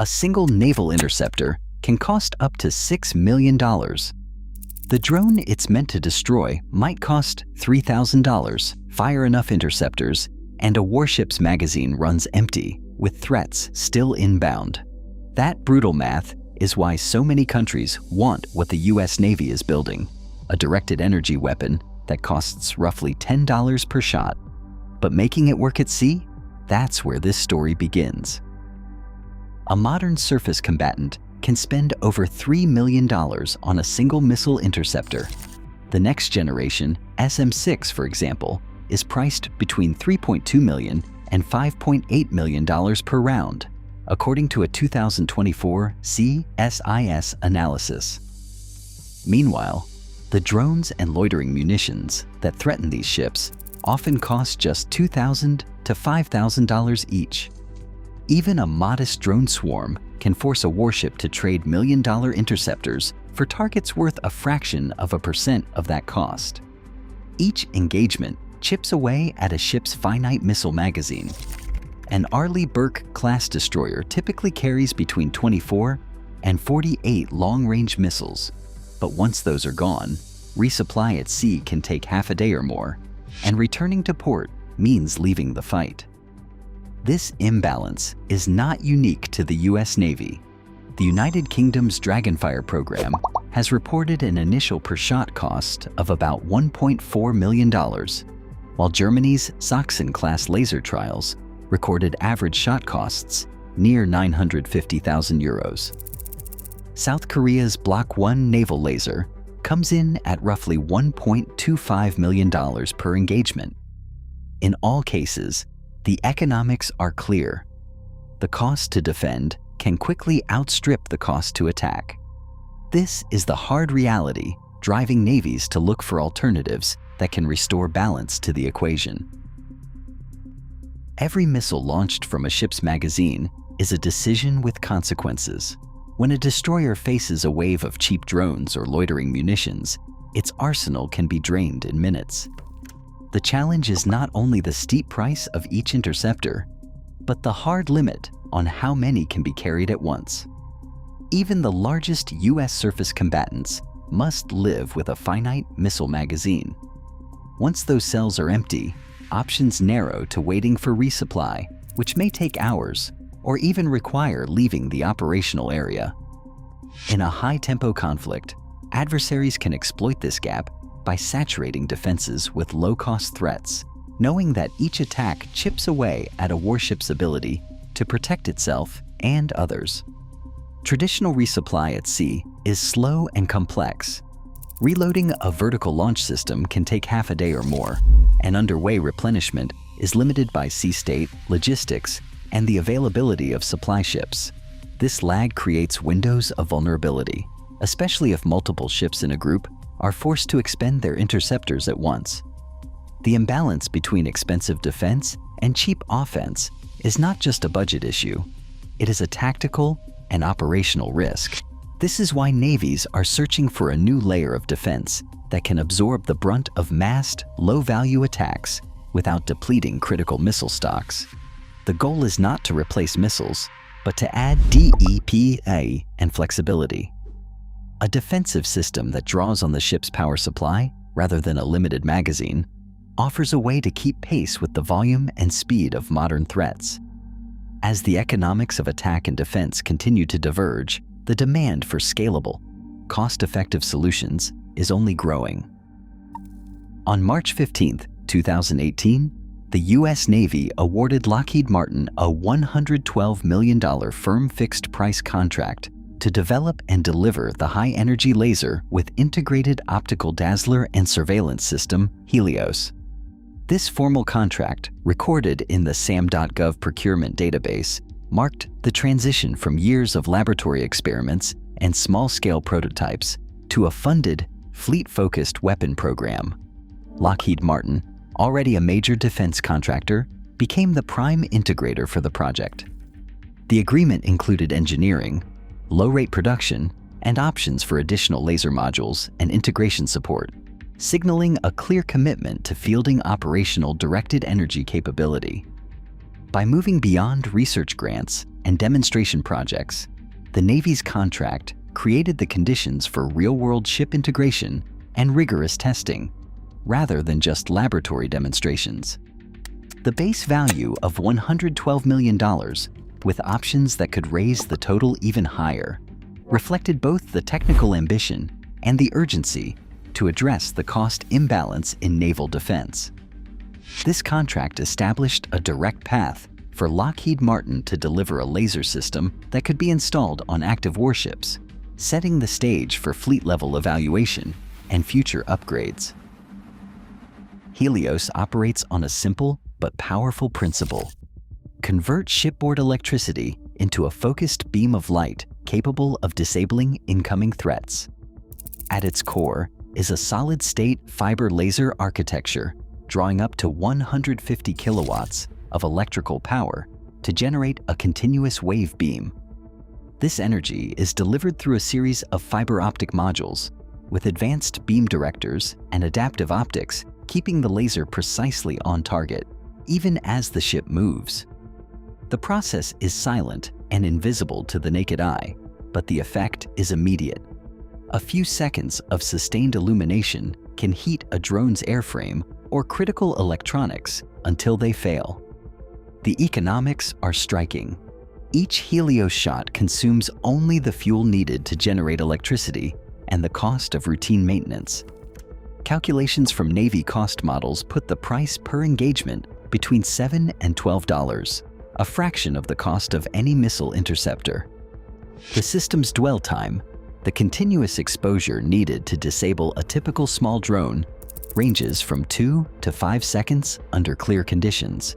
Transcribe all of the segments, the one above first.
A single naval interceptor can cost up to $6 million. The drone it's meant to destroy might cost $3,000, fire enough interceptors, and a warship's magazine runs empty, with threats still inbound. That brutal math is why so many countries want what the US Navy is building, a directed energy weapon that costs roughly $10 per shot. But making it work at sea? That's where this story begins. A modern surface combatant can spend over $3 million on a single missile interceptor. The next generation, SM-6 for example, is priced between $3.2 million and $5.8 million per round, according to a 2024 CSIS analysis. Meanwhile, the drones and loitering munitions that threaten these ships often cost just $2,000 to $5,000 each. Even a modest drone swarm can force a warship to trade million-dollar interceptors for targets worth a fraction of a percent of that cost. Each engagement chips away at a ship's finite missile magazine. An Arleigh Burke-class destroyer typically carries between 24 and 48 long-range missiles, but once those are gone, resupply at sea can take half a day or more, and returning to port means leaving the fight. This imbalance is not unique to the US Navy. The United Kingdom's Dragonfire program has reported an initial per-shot cost of about $1.4 million, while Germany's Sachsen-class laser trials recorded average shot costs near 950,000 euros. South Korea's Block 1 naval laser comes in at roughly $1.25 million per engagement. In all cases, the economics are clear. The cost to defend can quickly outstrip the cost to attack. This is the hard reality driving navies to look for alternatives that can restore balance to the equation. Every missile launched from a ship's magazine is a decision with consequences. When a destroyer faces a wave of cheap drones or loitering munitions, its arsenal can be drained in minutes. The challenge is not only the steep price of each interceptor, but the hard limit on how many can be carried at once. Even the largest US surface combatants must live with a finite missile magazine. Once those cells are empty, options narrow to waiting for resupply, which may take hours or even require leaving the operational area. In a high-tempo conflict, adversaries can exploit this gap by saturating defenses with low-cost threats, knowing that each attack chips away at a warship's ability to protect itself and others. Traditional resupply at sea is slow and complex. Reloading a vertical launch system can take half a day or more, and underway replenishment is limited by sea state, logistics, and the availability of supply ships. This lag creates windows of vulnerability, especially if multiple ships in a group are forced to expend their interceptors at once. The imbalance between expensive defense and cheap offense is not just a budget issue. It is a tactical and operational risk. This is why navies are searching for a new layer of defense that can absorb the brunt of massed, low-value attacks without depleting critical missile stocks. The goal is not to replace missiles, but to add DEPA and flexibility. A defensive system that draws on the ship's power supply, rather than a limited magazine, offers a way to keep pace with the volume and speed of modern threats. As the economics of attack and defense continue to diverge, the demand for scalable, cost-effective solutions is only growing. On March 15, 2018, the US Navy awarded Lockheed Martin a $112 million firm fixed-price contract to develop and deliver the high-energy laser with integrated optical dazzler and surveillance system, HELIOS. This formal contract, recorded in the SAM.gov procurement database, marked the transition from years of laboratory experiments and small-scale prototypes to a funded, fleet-focused weapon program. Lockheed Martin, already a major defense contractor, became the prime integrator for the project. The agreement included engineering, low-rate production, and options for additional laser modules and integration support, signaling a clear commitment to fielding operational directed energy capability. By moving beyond research grants and demonstration projects, the Navy's contract created the conditions for real-world ship integration and rigorous testing, rather than just laboratory demonstrations. The base value of $112 million, with options that could raise the total even higher, reflected both the technical ambition and the urgency to address the cost imbalance in naval defense. This contract established a direct path for Lockheed Martin to deliver a laser system that could be installed on active warships, setting the stage for fleet-level evaluation and future upgrades. Helios operates on a simple but powerful principle: convert shipboard electricity into a focused beam of light capable of disabling incoming threats. At its core is a solid-state fiber laser architecture drawing up to 150 kilowatts of electrical power to generate a continuous wave beam. This energy is delivered through a series of fiber optic modules with advanced beam directors and adaptive optics, keeping the laser precisely on target, even as the ship moves. The process is silent and invisible to the naked eye, but the effect is immediate. A few seconds of sustained illumination can heat a drone's airframe or critical electronics until they fail. The economics are striking. Each Helios shot consumes only the fuel needed to generate electricity and the cost of routine maintenance. Calculations from Navy cost models put the price per engagement between $7 and $12, a fraction of the cost of any missile interceptor. The system's dwell time, the continuous exposure needed to disable a typical small drone, ranges from 2 to 5 seconds under clear conditions.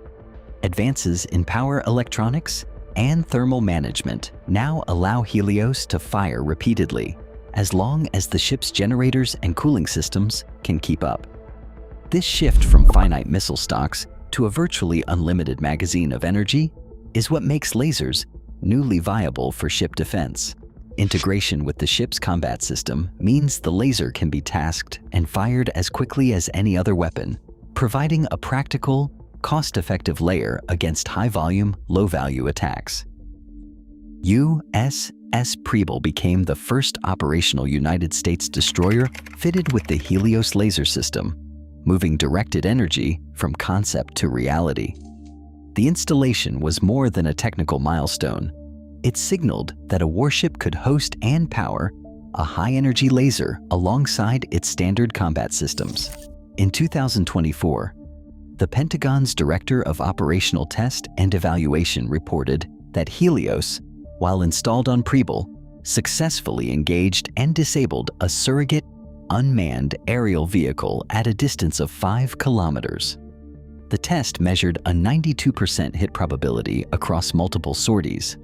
Advances in power electronics and thermal management now allow Helios to fire repeatedly, as long as the ship's generators and cooling systems can keep up. This shift from finite missile stocks to a virtually unlimited magazine of energy is what makes lasers newly viable for ship defense. Integration with the ship's combat system means the laser can be tasked and fired as quickly as any other weapon, providing a practical, cost-effective layer against high-volume, low-value attacks. USS Preble became the first operational United States destroyer fitted with the Helios laser system, moving directed energy from concept to reality. The installation was more than a technical milestone. It signaled that a warship could host and power a high-energy laser alongside its standard combat systems. In 2024, the Pentagon's Director of Operational Test and Evaluation reported that Helios, while installed on Preble, successfully engaged and disabled a surrogate, unmanned aerial vehicle at a distance of 5 kilometers. The test measured a 92% hit probability across multiple sorties,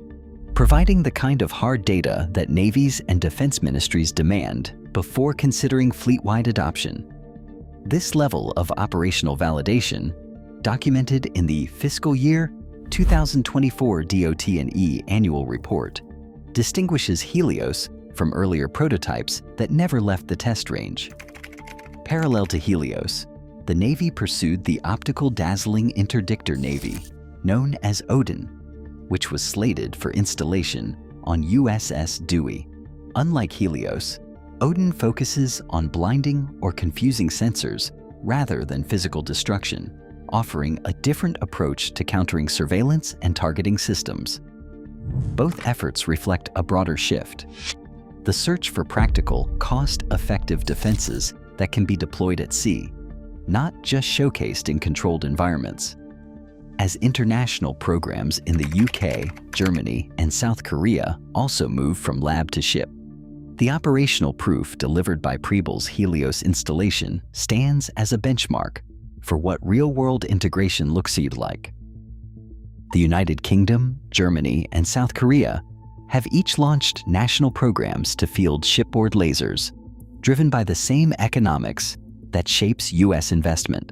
providing the kind of hard data that navies and defense ministries demand before considering fleet-wide adoption. This level of operational validation, documented in the fiscal year 2024 DOT&E annual report, distinguishes Helios from earlier prototypes that never left the test range. Parallel to Helios, the Navy pursued the optical dazzling interdictor Navy, known as ODIN, which was slated for installation on USS Dewey. Unlike Helios, ODIN focuses on blinding or confusing sensors rather than physical destruction, offering a different approach to countering surveillance and targeting systems. Both efforts reflect a broader shift: the search for practical, cost-effective defenses that can be deployed at sea, not just showcased in controlled environments. As international programs in the UK, Germany, and South Korea also move from lab to ship, the operational proof delivered by Preble's Helios installation stands as a benchmark for what real-world integration looks like. The United Kingdom, Germany, and South Korea have each launched national programs to field shipboard lasers, driven by the same economics that shapes U.S. investment.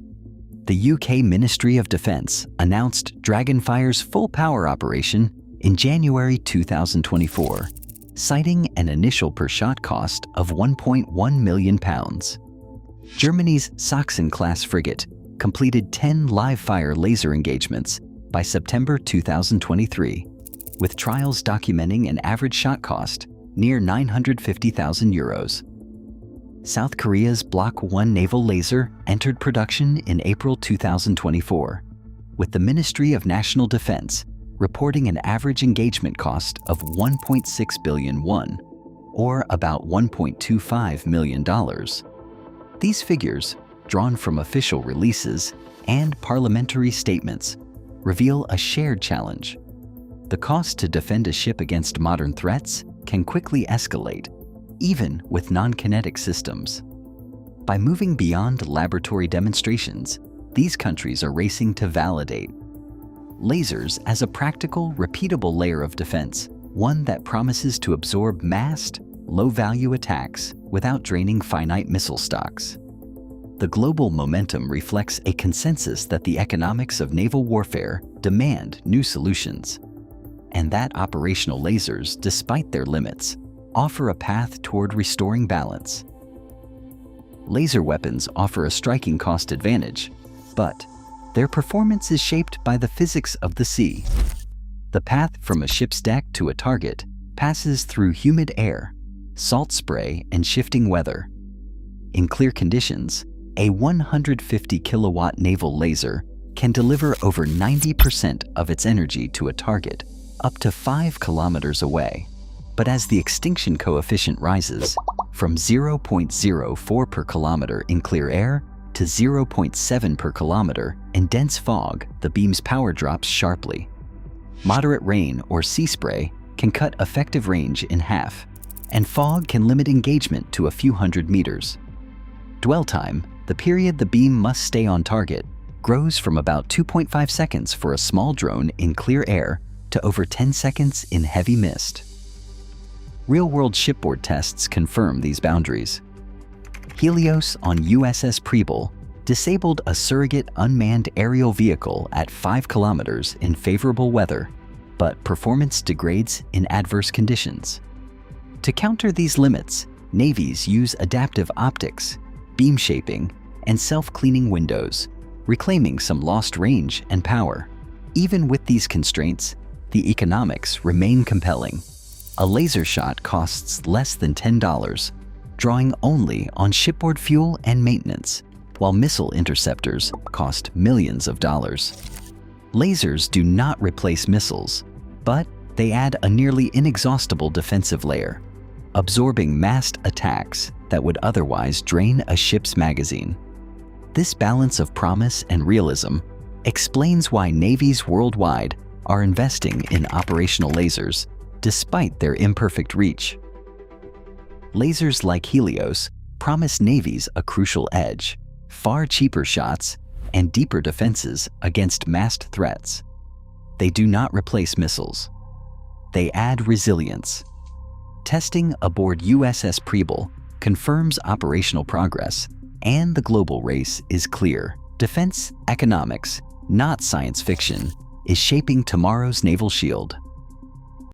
The UK Ministry of Defence announced Dragonfire's full power operation in January 2024, citing an initial per-shot cost of £1.1 million. Germany's Sachsen-class frigate completed 10 live-fire laser engagements by September 2023, with trials documenting an average shot cost near 950,000 euros. South Korea's Block 1 naval laser entered production in April 2024, with the Ministry of National Defense reporting an average engagement cost of 1.6 billion won, or about $1.25 million. These figures, drawn from official releases and parliamentary statements, reveal a shared challenge. The cost to defend a ship against modern threats can quickly escalate, even with non-kinetic systems. By moving beyond laboratory demonstrations, these countries are racing to validate lasers as a practical, repeatable layer of defense, one that promises to absorb massed, low-value attacks without draining finite missile stocks. The global momentum reflects a consensus that the economics of naval warfare demand new solutions, and that operational lasers, despite their limits, offer a path toward restoring balance. Laser weapons offer a striking cost advantage, but their performance is shaped by the physics of the sea. The path from a ship's deck to a target passes through humid air, salt spray, and shifting weather. In clear conditions, a 150 kilowatt naval laser can deliver over 90% of its energy to a target up to 5 kilometers away. But as the extinction coefficient rises, from 0.04 per kilometer in clear air to 0.7 per kilometer in dense fog, the beam's power drops sharply. Moderate rain or sea spray can cut effective range in half, and fog can limit engagement to a few hundred meters. Dwell time, the period the beam must stay on target, grows from about 2.5 seconds for a small drone in clear air to over 10 seconds in heavy mist. Real-world shipboard tests confirm these boundaries. HELIOS on USS Preble disabled a surrogate unmanned aerial vehicle at 5 kilometers in favorable weather, but performance degrades in adverse conditions. To counter these limits, navies use adaptive optics, beam shaping, and self-cleaning windows, reclaiming some lost range and power. Even with these constraints, the economics remain compelling. A laser shot costs less than $10, drawing only on shipboard fuel and maintenance, while missile interceptors cost millions of dollars. Lasers do not replace missiles, but they add a nearly inexhaustible defensive layer, absorbing massed attacks that would otherwise drain a ship's magazine. This balance of promise and realism explains why navies worldwide are investing in operational lasers despite their imperfect reach. Lasers like HELIOS promise navies a crucial edge, far cheaper shots, and deeper defenses against massed threats. They do not replace missiles. They add resilience. Testing aboard USS Preble confirms operational progress, and the global race is clear. Defense economics, not science fiction, is shaping tomorrow's naval shield.